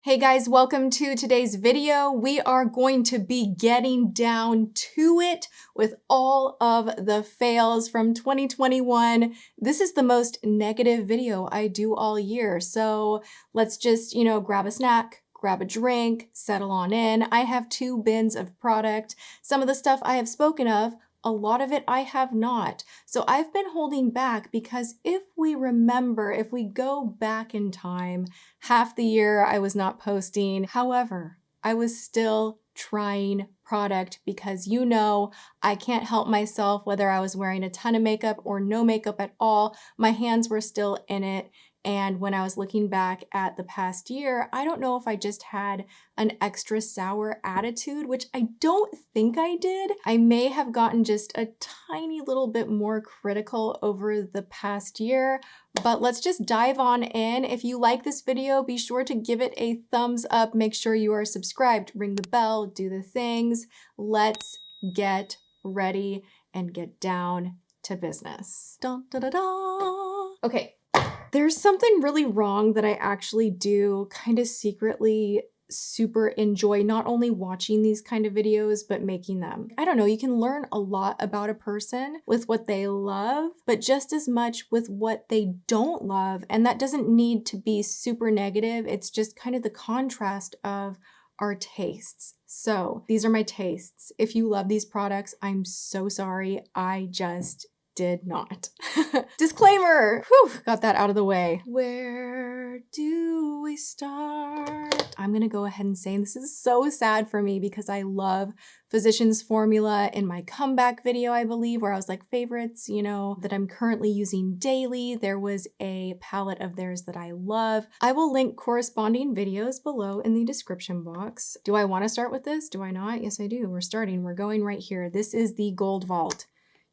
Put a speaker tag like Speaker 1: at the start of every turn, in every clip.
Speaker 1: Hey guys, welcome to today's video. We are going to be getting down to it with all of the fails from 2021. This is the most negative video I do all year. So let's just, grab a snack, grab a drink, settle on in. I have 2 bins of product. Some of the stuff I have spoken of, a lot of it I have not. So I've been holding back because if we go back in time, half the year I was not posting. However, I was still trying product because I can't help myself whether I was wearing a ton of makeup or no makeup at all. My hands were still in it. And when I was looking back at the past year, I don't know if I just had an extra sour attitude, which I don't think I did. I may have gotten just a tiny little bit more critical over the past year, but let's just dive on in. If you like this video, be sure to give it a thumbs up. Make sure you are subscribed, ring the bell, do the things. Let's get ready and get down to business. Dun, da, da, da. Okay. There's something really wrong that I actually do kind of secretly super enjoy not only watching these kind of videos, but making them. I don't know, you can learn a lot about a person with what they love, but just as much with what they don't love. And that doesn't need to be super negative. It's just kind of the contrast of our tastes. So these are my tastes. If you love these products, I'm so sorry. I just did not. Disclaimer! Whew, got that out of the way. Where do we start? I'm gonna go ahead and say, and this is so sad for me because I love Physicians Formula in my comeback video, I believe, where I was like favorites, that I'm currently using daily. There was a palette of theirs that I love. I will link corresponding videos below in the description box. Do I want to start with this? Do I not? Yes, I do. We're starting. We're going right here. This is the Gold Vault.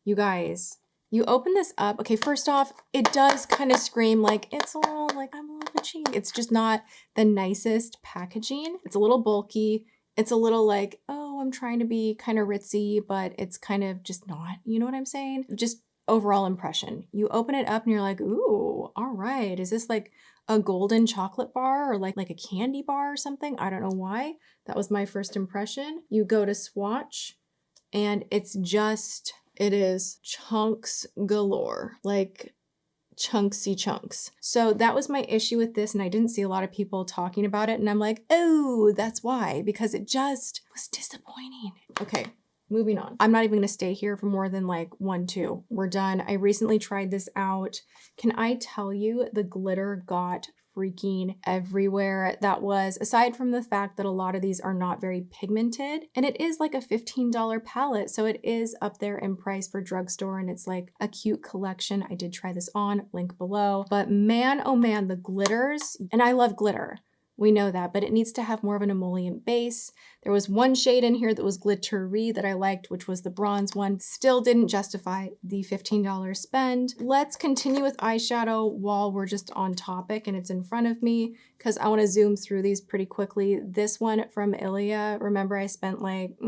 Speaker 1: You guys, you open this up. Okay, first off, it does kind of scream like it's a little like I'm a little bit cheap. It's just not the nicest packaging. It's a little bulky. It's a little like, oh, I'm trying to be kind of ritzy, but it's kind of just not. You know what I'm saying? Just overall impression. You open it up and you're like, ooh, all right. Is this like a golden chocolate bar or like a candy bar or something? I don't know why. That was my first impression. You go to swatch and it is chunks galore, like chunksy chunks. So that was my issue with this, and I didn't see a lot of people talking about it, and I'm like, oh, that's why, because it just was disappointing. Okay, moving on. I'm not even gonna stay here for more than like 1-2. We're done. I recently tried this out. Can I tell you, the glitter got freaking everywhere. That was, aside from the fact that a lot of these are not very pigmented, and it is like a $15 palette, so it is up there in price for drugstore, and it's like a cute collection. I did try this on, link below, but man, oh man, the glitters, and I love glitter. We know that, but it needs to have more of an emollient base. There was one shade in here that was glittery that I liked, which was the bronze one. Still didn't justify the $15 spend. Let's continue with eyeshadow while we're just on topic and it's in front of me, because I want to zoom through these pretty quickly. This one from Ilia, remember I spent like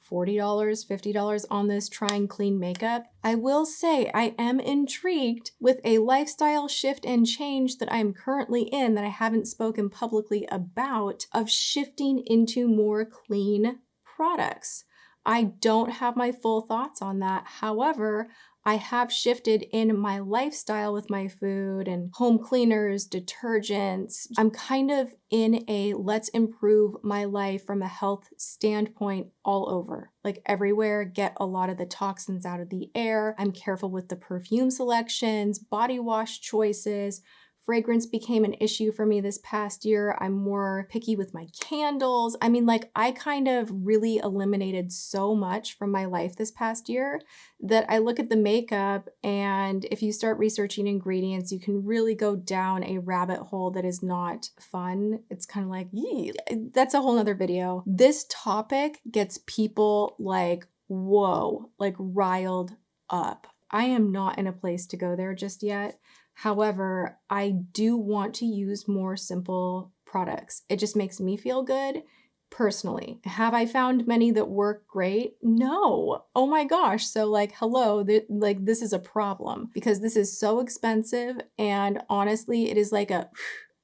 Speaker 1: $40, $50 on this trying clean makeup. I will say I am intrigued with a lifestyle shift and change that I'm currently in that I haven't spoken publicly about, of shifting into more clean products. I don't have my full thoughts on that. However, I have shifted in my lifestyle with my food and home cleaners, detergents. I'm kind of in a let's improve my life from a health standpoint all over, like everywhere, get a lot of the toxins out of the air. I'm careful with the perfume selections, body wash choices. Fragrance became an issue for me this past year. I'm more picky with my candles. I mean, like I kind of really eliminated so much from my life this past year that I look at the makeup, and if you start researching ingredients, you can really go down a rabbit hole that is not fun. It's kind of like, yee, that's a whole nother video. This topic gets people like, whoa, like riled up. I am not in a place to go there just yet. However, I do want to use more simple products. It just makes me feel good personally. Have I found many that work great? No. Oh my gosh. So like, hello, this is a problem because this is so expensive, and honestly, it is like a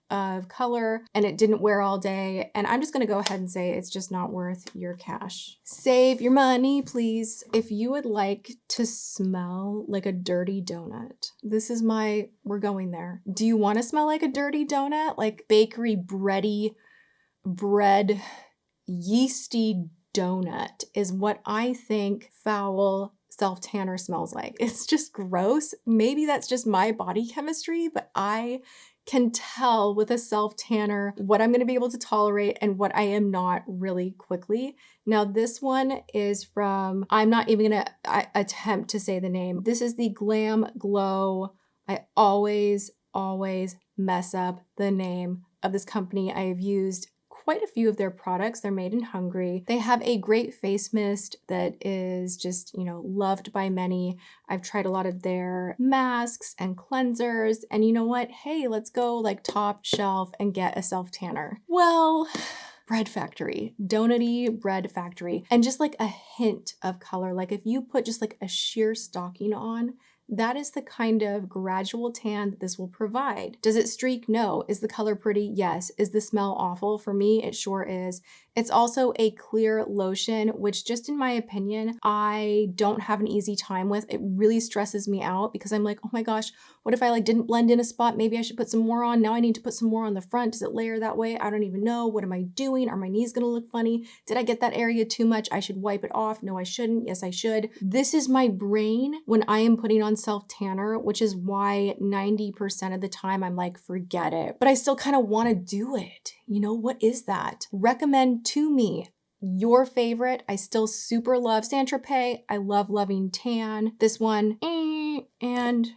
Speaker 1: of color and it didn't wear all day. And I'm just gonna go ahead and say it's just not worth your cash. Save your money, please. If you would like to smell like a dirty donut, this is we're going there. Do you wanna smell like a dirty donut? Like bakery bread, yeasty donut is what I think foul self-tanner smells like. It's just gross. Maybe that's just my body chemistry, but I can tell with a self-tanner what I'm gonna be able to tolerate and what I am not really quickly. Now this one is from, I'm not even gonna attempt to say the name. This is the Glam Glow. I always mess up the name of this company. I have used quite a few of their products. They're made in Hungary. They have a great face mist that is just, loved by many. I've tried a lot of their masks and cleansers, and you know what? Hey, let's go like top shelf and get a self-tanner. Well, Bread Factory, donutty Bread Factory, and just like a hint of color. Like if you put just like a sheer stocking on, that is the kind of gradual tan that this will provide. Does it streak? No. Is the color pretty? Yes. Is the smell awful? For me, it sure is. It's also a clear lotion, which just in my opinion, I don't have an easy time with. It really stresses me out because I'm like, oh my gosh, what if I like didn't blend in a spot? Maybe I should put some more on. Now I need to put some more on the front. Does it layer that way? I don't even know. What am I doing? Are my knees gonna look funny? Did I get that area too much? I should wipe it off. No, I shouldn't. Yes, I should. This is my brain when I am putting on self-tanner, which is why 90% of the time I'm like, forget it. But I still kind of want to do it. What is that? Recommend to me your favorite. I still super love Saint-Tropez. I love Loving Tan. This one, and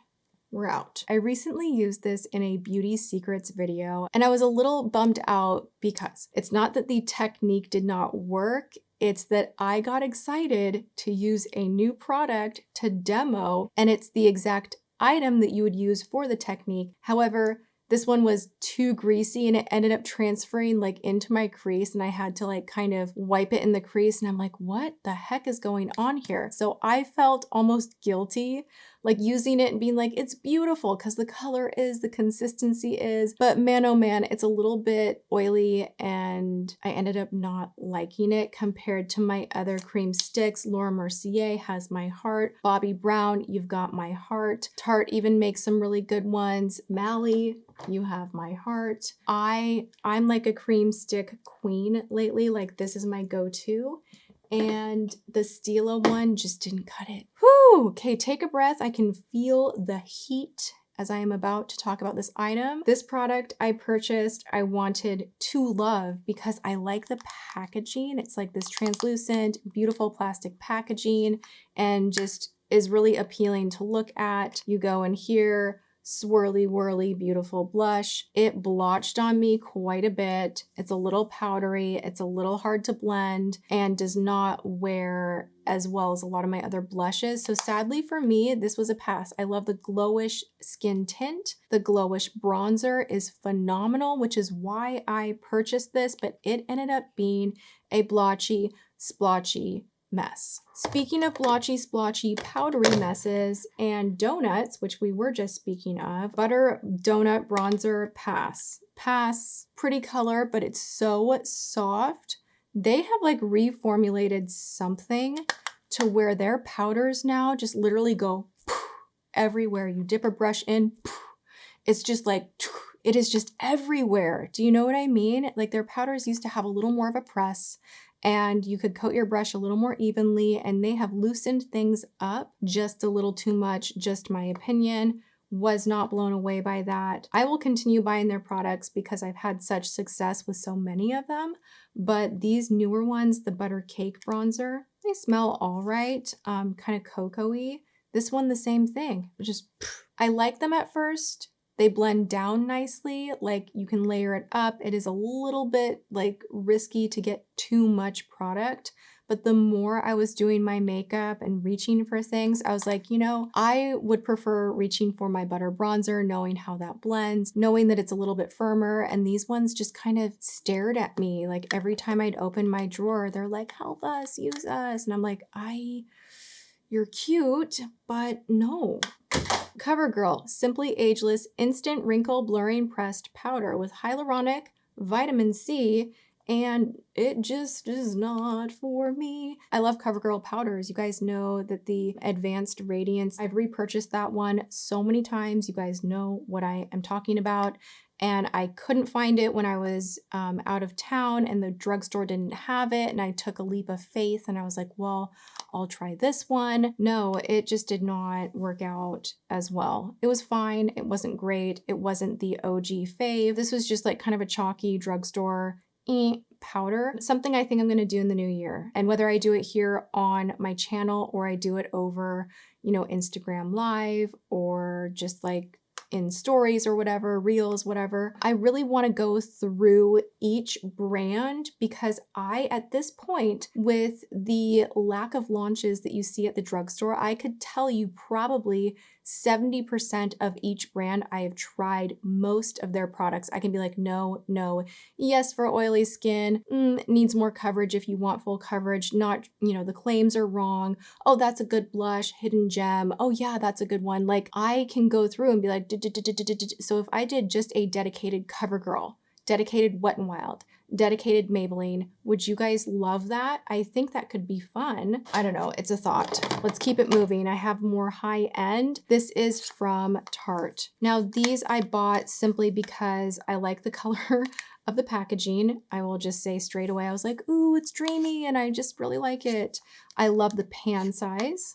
Speaker 1: we're out. I recently used this in a beauty secrets video, and I was a little bummed out because it's not that the technique did not work. It's that I got excited to use a new product to demo, and it's the exact item that you would use for the technique. However, this one was too greasy and it ended up transferring like into my crease, and I had to like kind of wipe it in the crease, and I'm like, what the heck is going on here? So I felt almost guilty like using it and being like, it's beautiful because the color is, the consistency is, but man, oh man, it's a little bit oily and I ended up not liking it compared to my other cream sticks. Laura Mercier has my heart. Bobbi Brown, you've got my heart. Tarte even makes some really good ones. Mally, you have my heart. I'm like a cream stick queen lately. Like this is my go-to. And the Stila one just didn't cut it. Whew, okay, take a breath. I can feel the heat as I am about to talk about this item. This product I purchased, I wanted to love because I like the packaging. It's like this translucent, beautiful plastic packaging and just is really appealing to look at. You go in here, swirly whirly beautiful blush. It blotched on me quite a bit. It's a little powdery, it's a little hard to blend, and does not wear as well as a lot of my other blushes. So sadly for me, this was a pass. I love the Glowish skin tint. The Glowish bronzer is phenomenal, which is why I purchased this, but it ended up being a blotchy, splotchy mess. Speaking of blotchy, splotchy, powdery messes and donuts, which we were just speaking of, Butter Donut Bronzer, pass. Pass, pretty color, but it's so soft. They have like reformulated something to where their powders now just literally go everywhere. You dip a brush in, it's just like, it is just everywhere. Do you know what I mean? Like their powders used to have a little more of a press and you could coat your brush a little more evenly, and they have loosened things up just a little too much, just my opinion. Was not blown away by that. I will continue buying their products because I've had such success with so many of them, but these newer ones, the Butter Cake Bronzer, they smell all right, kind of cocoa-y. This one, the same thing, just, I like them at first. They blend down nicely, like you can layer it up. It is a little bit like risky to get too much product, but the more I was doing my makeup and reaching for things, I was like, I would prefer reaching for my butter bronzer, knowing how that blends, knowing that it's a little bit firmer, and these ones just kind of stared at me. Like every time I'd open my drawer, they're like, help us, use us. And I'm like, you're cute, but no. CoverGirl Simply Ageless Instant Wrinkle Blurring Pressed Powder with hyaluronic, vitamin C, and it just is not for me. I love CoverGirl powders. You guys know that the Advanced Radiance, I've repurchased that one so many times. You guys know what I am talking about. And I couldn't find it when I was out of town and the drugstore didn't have it. And I took a leap of faith and I was like, well, I'll try this one. No, it just did not work out as well. It was fine. It wasn't great. It wasn't the OG fave. This was just like kind of a chalky drugstore powder. Something I think I'm going to do in the new year. And whether I do it here on my channel or I do it over, you know, Instagram Live or just like in stories or whatever, reels, whatever. I really want to go through each brand because at this point, with the lack of launches that you see at the drugstore, I could tell you probably 70% of each brand I have tried most of their products. I can be like, no, yes, for oily skin, needs more coverage if you want full coverage, not, you know, the claims are wrong. Oh, that's a good blush, hidden gem. Oh yeah, that's a good one. Like I can go through and be like, so if I did just a dedicated CoverGirl, dedicated Wet n Wild, dedicated Maybelline, would you guys love that? I think that could be fun. I don't know, it's a thought. Let's keep it moving. I have more high end. This is from Tarte. Now these I bought simply because I like the color of the packaging. I will just say straight away, I was like, ooh, it's dreamy and I just really like it. I love the pan size.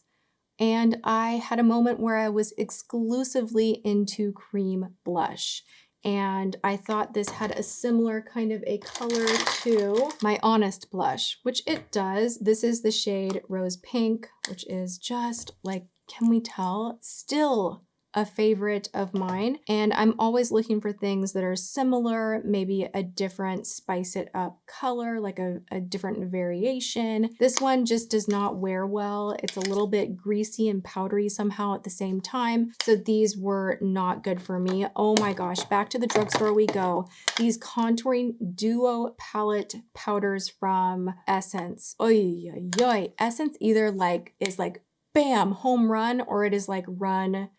Speaker 1: And I had a moment where I was exclusively into cream blush. And I thought this had a similar kind of a color to my Honest blush, which it does. This is the shade Rose Pink, which is just like, can we tell? Still a favorite of mine. And I'm always looking for things that are similar, maybe a different spice it up color, like a different variation. This one just does not wear well. It's a little bit greasy and powdery somehow at the same time. So these were not good for me. Oh my gosh, back to the drugstore we go. These contouring duo palette powders from Essence. Oy, oy, oy. Essence either is like bam, home run, or it is like run,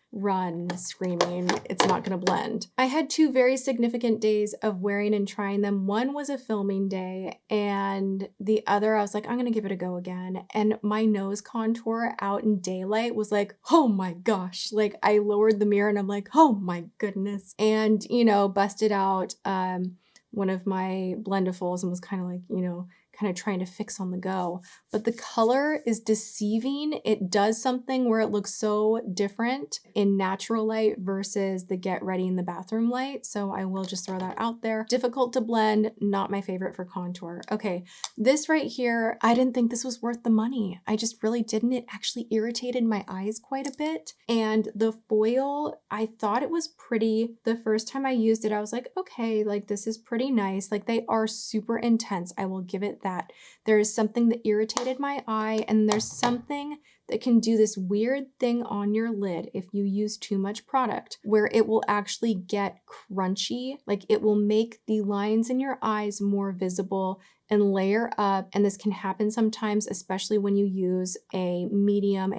Speaker 1: screaming, it's not gonna blend. I had two very significant days of wearing and trying them. One was a filming day and the other I was like, I'm gonna give it a go again. And my nose contour out in daylight was like, oh my gosh. Like I lowered the mirror and I'm like, oh my goodness. And, you know, busted out one of my blendifuls and was kind of like, you know, kind of trying to fix on the go. But the color is deceiving. It does something where it looks so different in natural light versus the get ready in the bathroom light. So I will just throw that out there. Difficult to blend, not my favorite for contour. Okay, this right here, I didn't think this was worth the money. I just really didn't. It actually irritated my eyes quite a bit. And the foil, I thought it was pretty. The first time I used it, I was like, okay, like this is pretty nice. Like they are super intense. I will give it that. There is something that irritated my eye, and there's something that can do this weird thing on your lid if you use too much product, where it will actually get crunchy. Like it will make the lines in your eyes more visible and layer up. And this can happen sometimes, especially when you use a medium,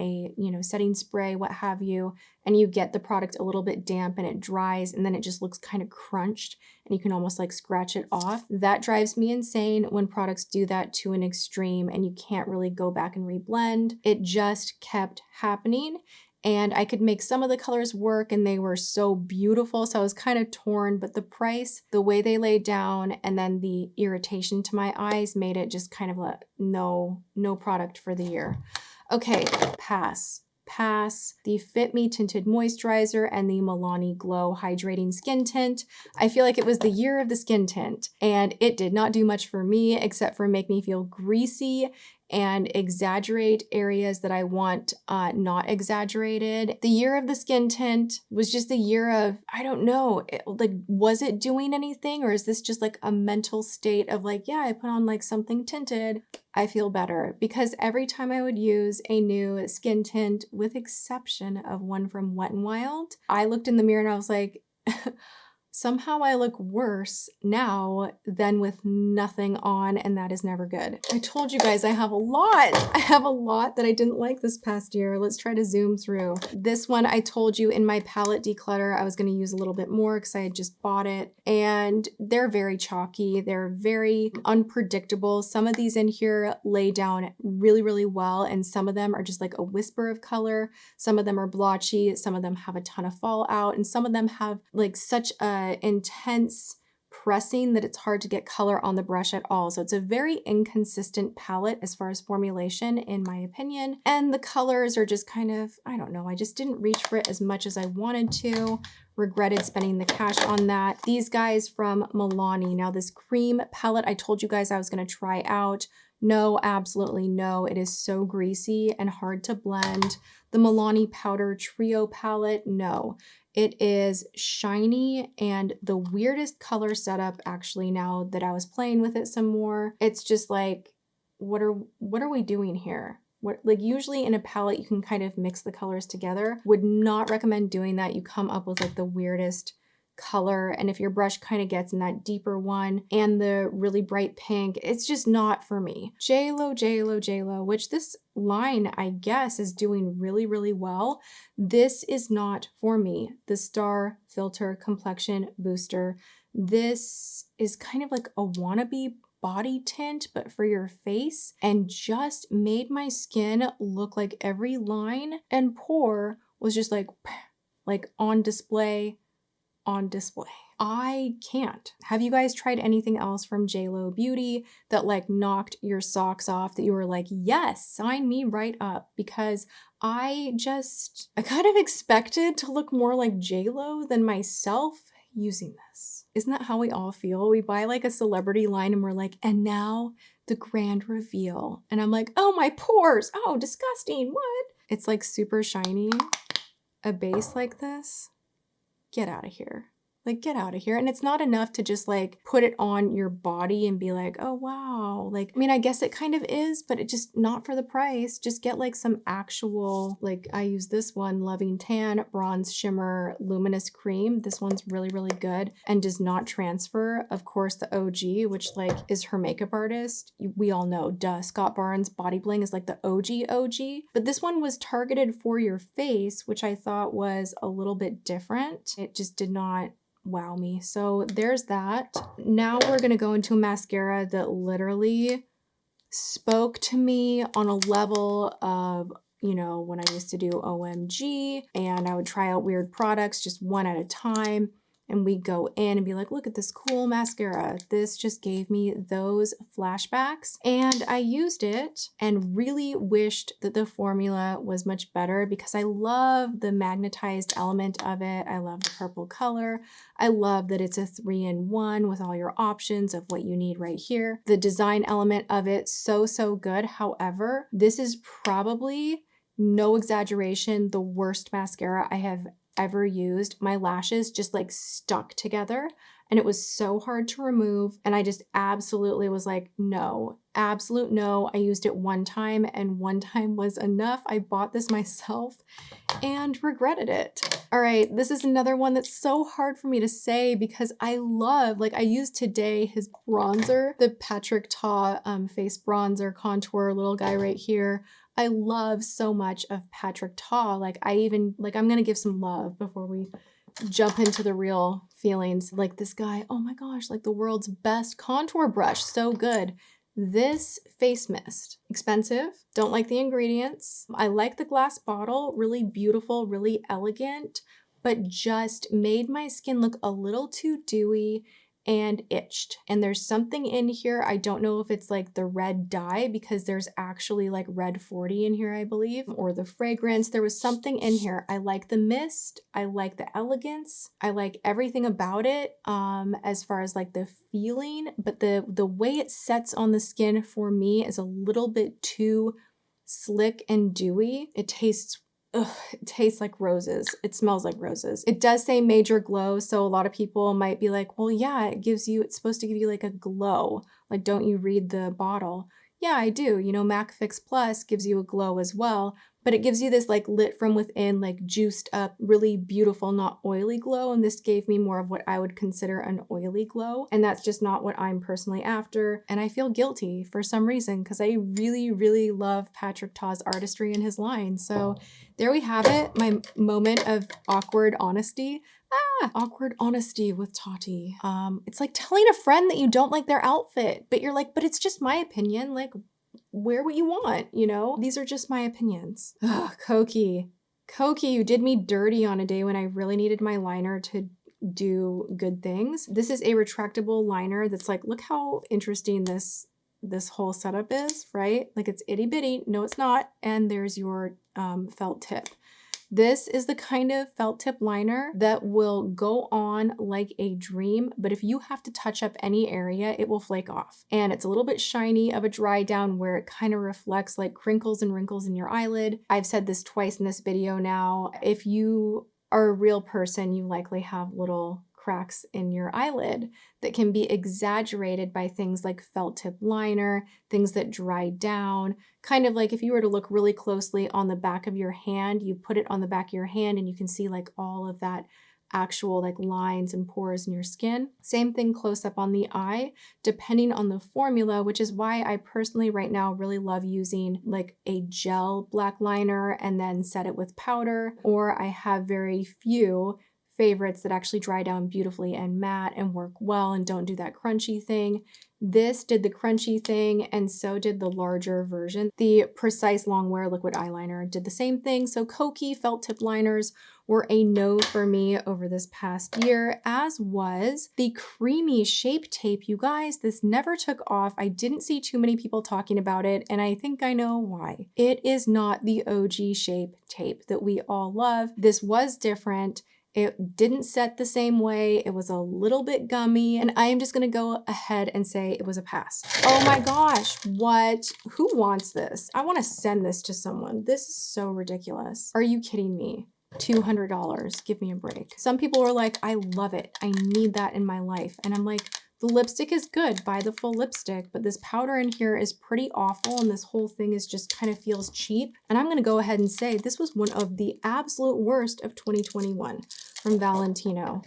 Speaker 1: setting spray, what have you, and you get the product a little bit damp and it dries and then it just looks kind of crunched and you can almost like scratch it off. That drives me insane when products do that to an extreme and you can't really go back and reblend. It just kept happening. And I could make some of the colors work and they were so beautiful. So I was kind of torn, but the price, the way they laid down, and then the irritation to my eyes made it just kind of a no product for the year. Okay, pass. The Fit Me Tinted Moisturizer and the Milani Glow Hydrating Skin Tint. I feel like it was the year of the skin tint and it did not do much for me except for make me feel greasy and exaggerate areas that I want not exaggerated. The year of the skin tint was just the year of, I don't know, was it doing anything, or is this just like a mental state of like, yeah, I put on like something tinted, I feel better? Because every time I would use a new skin tint, with exception of one from Wet n Wild, I looked in the mirror and I was like, somehow I look worse now than with nothing on, and that is never good. I told you guys I have a lot. I have a lot that I didn't like this past year. Let's try to zoom through. This one I told you in my palette declutter I was going to use a little bit more because I had just bought it, and they're very chalky. They're very unpredictable. Some of these in here lay down really, really well, and some of them are just like a whisper of color. Some of them are blotchy. Some of them have a ton of fallout, and some of them have like such a intense pressing that it's hard to get color on the brush at all. So it's a very inconsistent palette as far as formulation, in my opinion. And the colors are just kind of, I don't know, I just didn't reach for it as much as I wanted to. Regretted spending the cash on that. These guys from Milani. Now this cream palette, I told you guys I was going to try out. No, absolutely no. It is so greasy and hard to blend. The Milani Powder Trio palette, no. It is shiny and the weirdest color setup, actually, now that I was playing with it some more. It's just like, what are we doing here? Like usually in a palette, you can kind of mix the colors together. Would not recommend doing that. You come up with like the weirdest color, and if your brush kind of gets in that deeper one and the really bright pink, it's just not for me. JLo, which this line I guess is doing really, really well. This is not for me. The Star Filter Complexion Booster. This is kind of like a wannabe body tint, but for your face, and just made my skin look like every line and pore was just like on display. I can't. Have you guys tried anything else from JLo Beauty that like knocked your socks off, that you were like, yes, sign me right up? Because I kind of expected to look more like JLo than myself using this. Isn't that how we all feel? We buy like a celebrity line and we're like, and now the grand reveal. And I'm like, oh, my pores. Oh, disgusting. What? It's like super shiny. A base like this. Get out of here. Like, get out of here. And it's not enough to just like put it on your body and be like, oh, wow. Like, I mean, I guess it kind of is, but it just not for the price. Just get like some actual, like I use this one, Loving Tan Bronze Shimmer Luminous Cream. This one's really, really good and does not transfer. Of course, the OG, which like is her makeup artist. We all know, duh, Scott Barnes Body Bling is like the OG. But this one was targeted for your face, which I thought was a little bit different. It just did not wow me. So there's that. Now we're going to go into a mascara that literally spoke to me on a level of, you know, when I used to do OMG and I would try out weird products just one at a time. And we go in and be like, look at this cool mascara. This just gave me those flashbacks. And I used it and really wished that the formula was much better because I love the magnetized element of it. I love the purple color. I love that it's a 3-in-1 with all your options of what you need right here. The design element of it, so good. However, this is probably, no exaggeration, the worst mascara I have ever used. My lashes just like stuck together and it was so hard to remove. And I just absolutely was like, no, absolute no. I used it one time and one time was enough. I bought this myself and regretted it. All right, this is another one that's so hard for me to say because I love, like I used today his bronzer, the Patrick Ta face bronzer contour little guy right here. I love so much of Patrick Ta. Like I'm gonna give some love before we jump into the real feelings. Like this guy, oh my gosh, like the world's best contour brush, so good. This face mist, expensive, don't like the ingredients. I like the glass bottle, really beautiful, really elegant, but just made my skin look a little too dewy and itched. And there's something in here, I don't know if it's like the red dye because there's actually like red 40 in here, I believe, or the fragrance. There was something in here. I like the mist. I like the elegance. I like everything about it as far as like the feeling, but the way it sets on the skin for me is a little bit too slick and dewy. It tastes like roses. It smells like roses. It does say major glow, so a lot of people might be like, well, yeah, it's supposed to give you like a glow. Like, don't you read the bottle? Yeah, I do. You know, MAC Fix Plus gives you a glow as well, but it gives you this like lit from within, like juiced up, really beautiful, not oily glow. And this gave me more of what I would consider an oily glow. And that's just not what I'm personally after. And I feel guilty for some reason because I really, really love Patrick Ta's artistry in his line. So there we have it, my moment of awkward honesty. Awkward honesty with Tati. It's like telling a friend that you don't like their outfit, but you're like, but it's just my opinion. Like, wear what you want, you know? These are just my opinions. Ugh, Koki. Koki, you did me dirty on a day when I really needed my liner to do good things. This is a retractable liner that's like, look how interesting this whole setup is, right? Like it's itty bitty. No, it's not. And there's your felt tip. This is the kind of felt tip liner that will go on like a dream, but if you have to touch up any area, it will flake off. And it's a little bit shiny of a dry down where it kind of reflects like crinkles and wrinkles in your eyelid. I've said this twice in this video now. If you are a real person, you likely have little cracks in your eyelid that can be exaggerated by things like felt tip liner, things that dry down. Kind of like if you were to look really closely on the back of your hand, you put it on the back of your hand and you can see like all of that actual like lines and pores in your skin. Same thing close up on the eye, depending on the formula, which is why I personally right now really love using like a gel black liner and then set it with powder, or I have very few favorites that actually dry down beautifully and matte and work well and don't do that crunchy thing. This did the crunchy thing, and so did the larger version. The Precise Longwear liquid eyeliner did the same thing. So Koki felt tip liners were a no for me over this past year, as was the creamy Shape Tape. You guys, this never took off. I didn't see too many people talking about it, and I think I know why. It is not the OG Shape Tape that we all love. This was different. It didn't set the same way. It was a little bit gummy, and I am just gonna go ahead and say it was a pass. Oh my gosh, what? Who wants this? I wanna send this to someone. This is so ridiculous. Are you kidding me? $200, give me a break. Some people were like, I love it. I need that in my life. And I'm like, the lipstick is good, buy the full lipstick, but this powder in here is pretty awful, and this whole thing is just kind of feels cheap. And I'm gonna go ahead and say this was one of the absolute worst of 2021 from Valentino.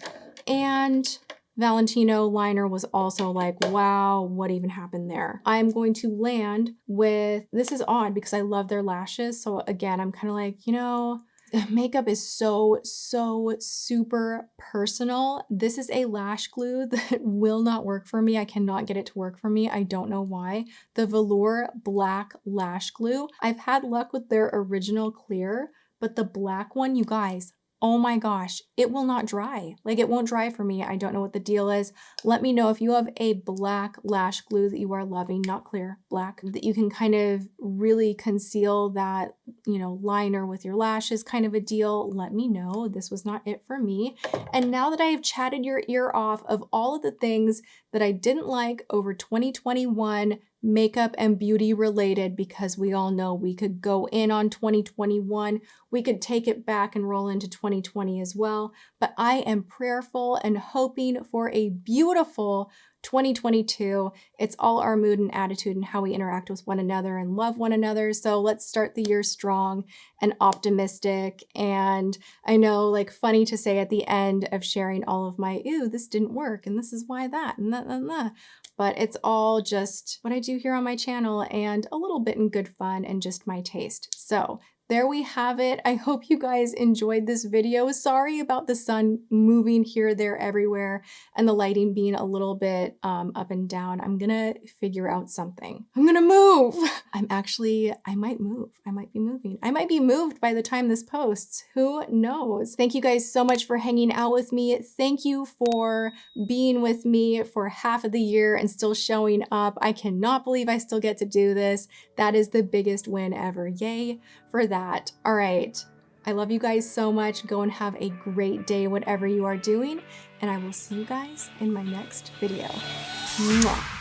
Speaker 1: And Valentino liner was also like, wow, what even happened there? I'm going to land with, this is odd because I love their lashes. So again, I'm kind of like, you know, makeup is so super personal. This is a lash glue that will not work for me. I cannot get it to work for me. I don't know why. The Velour Black Lash Glue. I've had luck with their original clear, but the black one, you guys, oh my gosh, it will not dry. Like it won't dry for me. I don't know what the deal is. Let me know if you have a black lash glue that you are loving, not clear, black, that you can kind of really conceal that, you know, liner with your lashes kind of a deal. Let me know. This was not it for me. And now that I have chatted your ear off of all of the things that I didn't like over 2021, makeup and beauty related, because we all know we could go in on 2021, we could take it back and roll into 2020 as well. But I am prayerful and hoping for a beautiful 2022. It's all our mood and attitude and how we interact with one another and love one another. So let's start the year strong and optimistic. And I know, like, funny to say at the end of sharing all of my, ew, this didn't work and this is why that and that and that. But it's all just what I do here on my channel and a little bit in good fun and just my taste. So there we have it. I hope you guys enjoyed this video. Sorry about the sun moving here, there, everywhere, and the lighting being a little bit up and down. I'm gonna figure out something. I'm gonna move. I might move. I might be moving. I might be moved by the time this posts. Who knows? Thank you guys so much for hanging out with me. Thank you for being with me for half of the year and still showing up. I cannot believe I still get to do this. That is the biggest win ever. Yay for that. All right. I love you guys so much. Go and have a great day, whatever you are doing, and I will see you guys in my next video. Mwah.